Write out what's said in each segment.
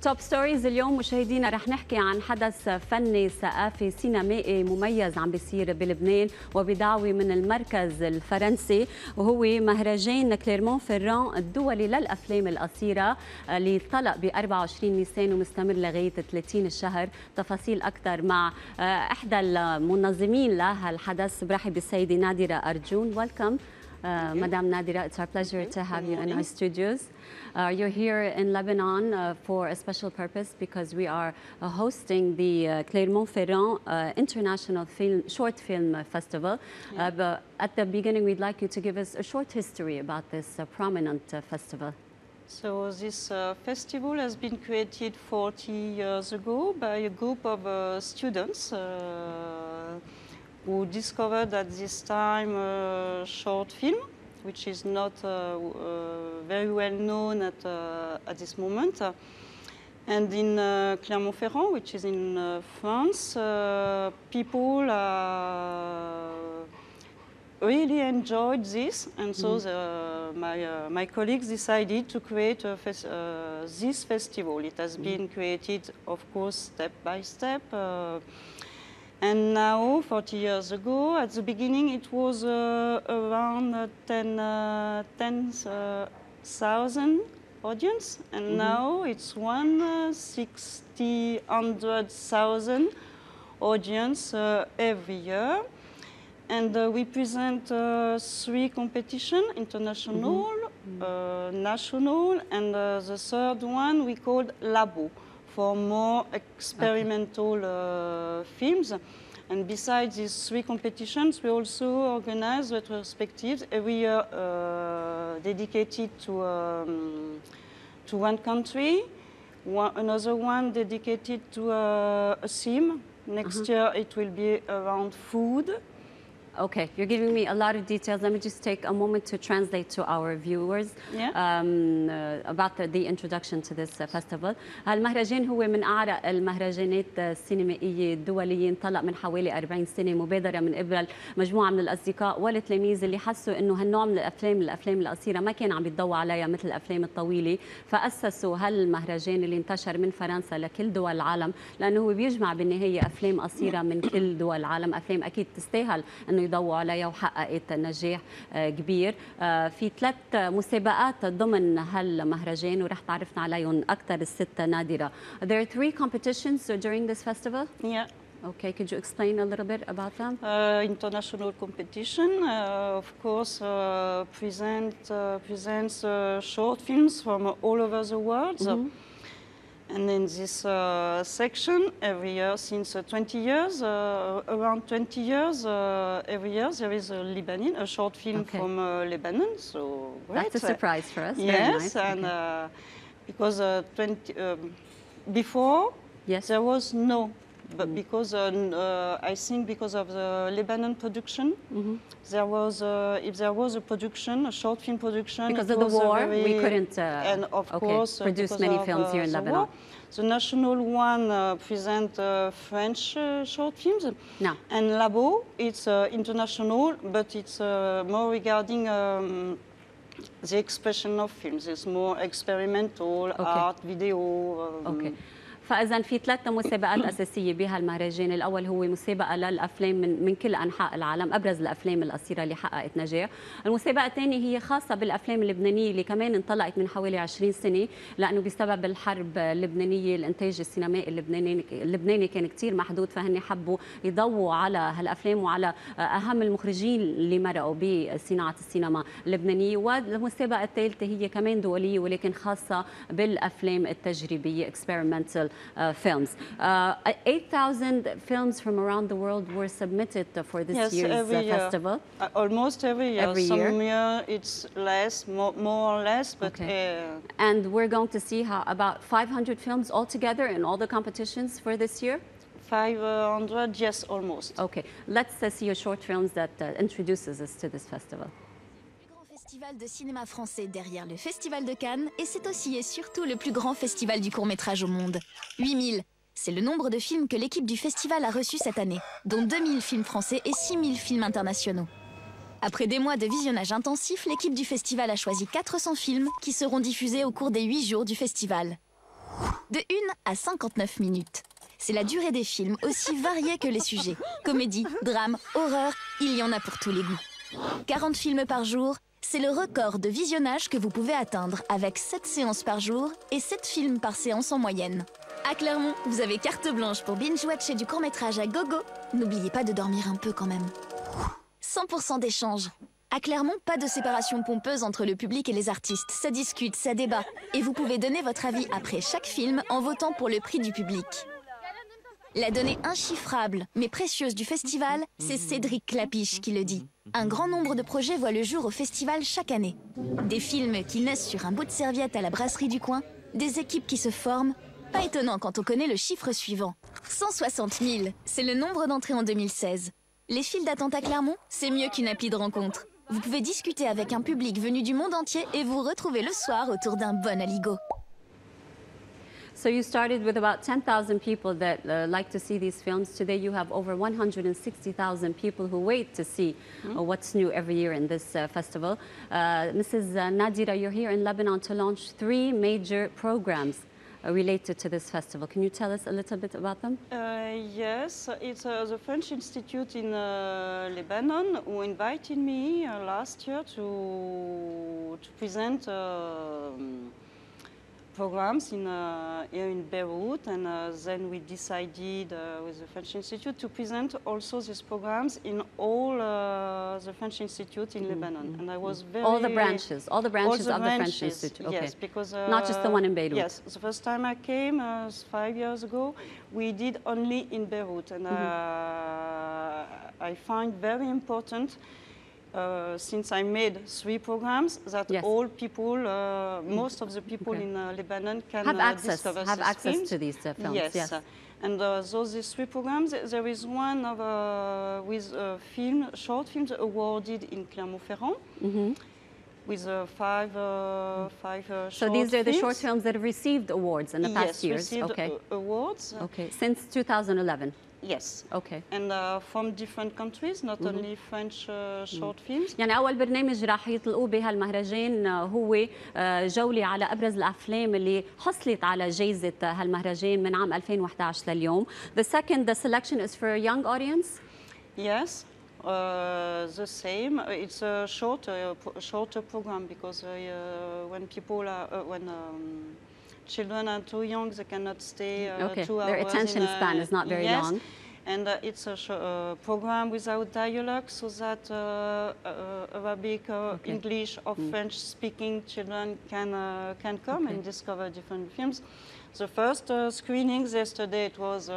توب ستوريز اليوم مشاهدينا رح نحكي عن حدث فني ثقافي سينمائي مميز عم بيصير بلبنان وبدعوة من المركز الفرنسي، وهو مهرجان كليرمون فيران الدولي للأفلام القصيرة اللي طلق ب 24 نيسان ومستمر لغاية 30 الشهر. تفاصيل أكثر مع إحدى المنظمين لهالحدث. برحب بالسيدة نادرة أرجون. Welcome. Madame Nadira, it's our pleasure to have you in our studios. You're here in Lebanon for a special purpose because we are hosting the Clermont-Ferrand International Short Film Festival. But at the beginning, we'd like you to give us a short history about this prominent festival. So this festival has been created 40 years ago by a group of students who discovered at this time a short film, which is not very well known at this moment. And in Clermont-Ferrand, which is in France, people really enjoyed this, and so my colleagues decided to create this festival. It has been created, of course, step by step. And now, 40 years ago, at the beginning, it was around 10,000 audience, and now it's 100,000 audience every year. And we present 3 competitions, international, national, and the third one we called Labo, for more experimental films. And besides these 3 competitions, we also organize retrospectives every year dedicated to one country, another one dedicated to a theme. Next year it will be around food. Okay, you're giving me a lot of details. Let me just take a moment to translate to our viewers about the introduction to this festival. المهرجان هو من أعرق المهرجانات السينمائية الدولية، انطلق من حوالي 40 سنة، مبادرة من قبل مجموعة من الأصدقاء والتلاميذ اللي حسوا إنه هالنوع من الأفلام القصيرة ما كان عم بيتضوى عليها مثل الأفلام الطويلة، فأسسوا هالمهرجان اللي انتشر من فرنسا لكل دول العالم، لأنه هو بيجمع بالنهاية أفلام قصيرة من كل دول العالم، أفلام أكيد تستاهل إنه يضووا عليها وحققت نجاح كبير. في 3 مسابقات ضمن هالمهرجان ورح تعرفنا عليهم أكثر الست نادرة. There are 3 competitions during this festival? Yeah. Okay, could you explain a little bit about them? International competition, of course, presents short films from all over the world. And in this section, every year, since 20 years, around 20 years, every year there is a Lebanese, a short film from Lebanon. So great. That's a surprise for us. Yes, very nice. And because before there was no, but because I think because of the Lebanon production, there was if there was a production, a short film production. Because of the war, we couldn't and of course, produce many films here in Lebanon. The national one present French short films. No. And Labo, it's international, but it's more regarding the expression of films. It's more experimental, art, video. فإذا في 3 مسابقات أساسية بهالمهرجان. الأول هو مسابقة للأفلام من كل أنحاء العالم، أبرز الأفلام القصيرة اللي حققت نجاح. المسابقة الثانية هي خاصة بالأفلام اللبنانية اللي كمان انطلقت من حوالي 20 سنة، لأنه بسبب الحرب اللبنانية الإنتاج السينمائي اللبناني كان كتير محدود، فهن حبوا يضووا على هالأفلام وعلى أهم المخرجين اللي مرقوا بصناعة السينما اللبنانية. والمسابقة الثالثة هي كمان دولية ولكن خاصة بالأفلام التجريبية experimental films. 8,000 films from around the world were submitted for this year's festival. Almost every year. Some year it's less, more or less, but. And we're going to see about 500 films altogether in all the competitions for this year. 500, yes, almost. Okay, let's see a short film that introduces us to this festival. Festival de cinéma français derrière le Festival de Cannes, et c'est aussi et surtout le plus grand festival du court-métrage au monde. 8000, c'est le nombre de films que l'équipe du festival a reçus cette année, dont 2000 films français et 6000 films internationaux. Après des mois de visionnage intensif, l'équipe du festival a choisi 400 films qui seront diffusés au cours des 8 jours du festival. de 1 à 59 minutes. C'est la durée des films, aussi variée que les sujets. Comédie, drame, horreur, il y en a pour tous les goûts. 40 films par jour, c'est le record de visionnage que vous pouvez atteindre avec 7 séances par jour et 7 films par séance en moyenne. À Clermont, vous avez carte blanche pour binge-watcher du court-métrage à gogo. N'oubliez pas de dormir un peu quand même. 100% d'échange. À Clermont, pas de séparation pompeuse entre le public et les artistes. Ça discute, ça débat. Et vous pouvez donner votre avis après chaque film en votant pour le prix du public. La donnée inchiffrable, mais précieuse du festival, c'est Cédric Clapiche qui le dit. Un grand nombre de projets voient le jour au festival chaque année. Des films qui naissent sur un bout de serviette à la brasserie du coin, des équipes qui se forment. Pas étonnant quand on connaît le chiffre suivant. 160 000, c'est le nombre d'entrées en 2016. Les files d'attente à Clermont, c'est mieux qu'une appli de rencontre. Vous pouvez discuter avec un public venu du monde entier et vous retrouver le soir autour d'un bon aligot. So you started with about 10,000 people that like to see these films. Today you have over 160,000 people who wait to see what's new every year in this festival. Mrs. Nadira, you're here in Lebanon to launch 3 major programs related to this festival. Can you tell us a little bit about them? Yes, it's the French Institute in Lebanon who invited me last year to present programs here in Beirut, and then we decided with the French Institute to present also these programs in all the French Institute in Lebanon. And I was very... all the branches of the French Institute. Okay. Yes, because... not just the one in Beirut. Yes, the first time I came 5 years ago, we did only in Beirut, and I find very important since I made 3 programs, that all people, most of the people in Lebanon can have access films. to these films. Yes. And so these 3 programs, there is one of, with short films awarded in Clermont-Ferrand. With 5 short So these are the films. short films that have received awards in the past years. Received Okay. awards. Okay. Since 2011. Yes. Okay. And from different countries, not only French short films. يعني أول برنامج راح يطلقوه بهالمهرجان هو جولة على أبرز الأفلام اللي حصلت على جائزة هالمهرجان من عام 2011 لليوم. The selection is for a young audience. Yes. The same. It's a shorter program because when people are children are too young, they cannot stay 2 hours. Their attention span is not very long. And it's a program without dialogue, so that Arabic, English, or French-speaking children can come and discover different films. The first screenings yesterday, it was...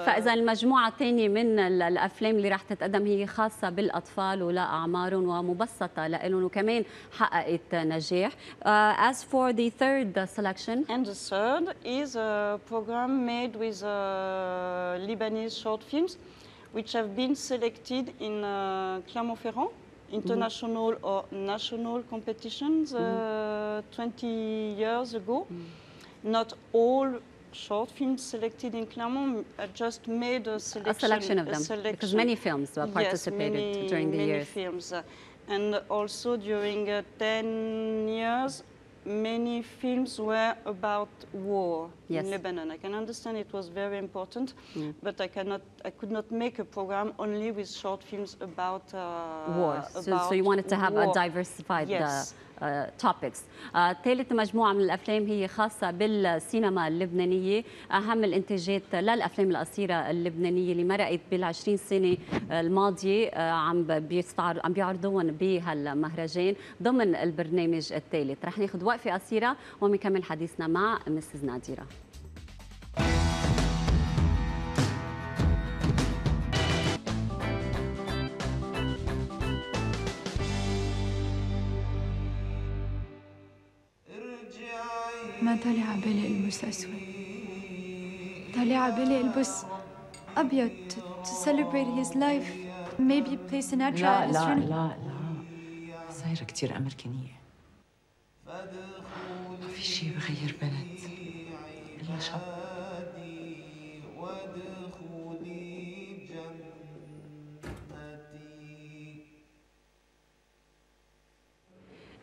فإذا المجموعة الثانية من الأفلام اللي راح تتقدم هي خاصة بالأطفال ولا أعمارهم ومبسطة لهم وكمان حققت نجاح. As for the third selection. And the third is a program made with Lebanese short films, which have been selected in Clermont-Ferrand, international or national competitions 20 years ago. Not all short films selected in Clermont just made a selection of them, because many films participated during the years. Many films. And also during 10 years, many films were about war in Lebanon. I can understand it was very important, but I could not make a program only with short films about war. So you wanted to have a diversified topics. ثالث مجموعة من الأفلام هي خاصة بالسينما اللبنانية، أهم الإنتاجات للأفلام القصيرة اللبنانية اللي مرقت بال20 سنة الماضية عم بيعرضوهم بهالمهرجان ضمن البرنامج الثالث. رح ناخذ وقفة قصيرة ونكمل حديثنا مع مسز نادرة. ما طالع عبالي البس اسود، طالع عبالي البس ابيض to celebrate his life, maybe play Sinatra. لا صايرة كتير أمريكانية. ما في شي بغير بنت إلا شاب.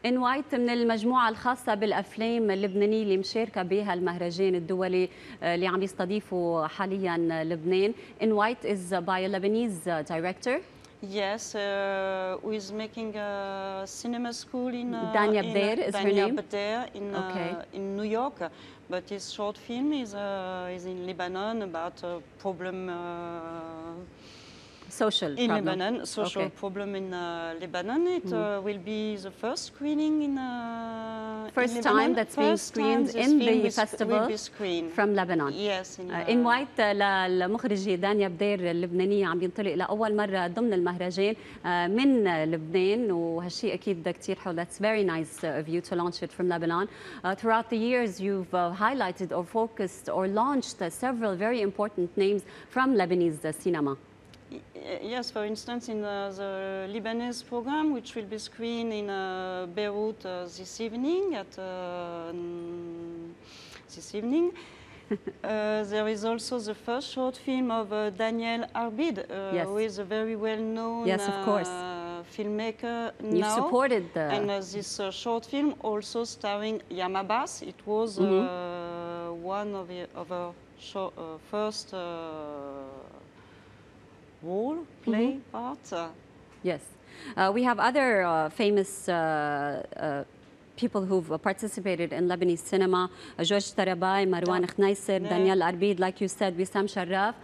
إن وايت من المجموعة الخاصة بالأفلام اللبنانية اللي مشاركة بها المهرجان الدولي اللي عم يستضيفوا حاليا لبنان. In White is by a Lebanese director. Yes, who is making a cinema school in Dania Bder is her name? Bder in New York, but his short film is in Lebanon about a problem social in problem. Lebanon, social problem in Lebanon. It will be the first screening in first in time Lebanon. that's being screened in the festival from Lebanon. Yes. In White للمخرجة دانيا بدير اللبنانية عم ينطلق لأول مرة ضمن المهرجان من لبنان، وهالشيء أكيد كتير حلو. That's very nice of you to launch it from Lebanon. Throughout the years, you've highlighted or focused or launched several very important names from Lebanese cinema. Yes, for instance, in the Lebanese program, which will be screened in Beirut this evening, there is also the first short film of Daniel Arbid, who is a very well-known filmmaker now. You supported and this short film also starring Yam Abbas. It was one of our first role play part. Yes. We have other famous people who've participated in Lebanese cinema. George Tarabai, Marwan Khnaiser, Daniel Arbid, like you said, Wissam Sharaf.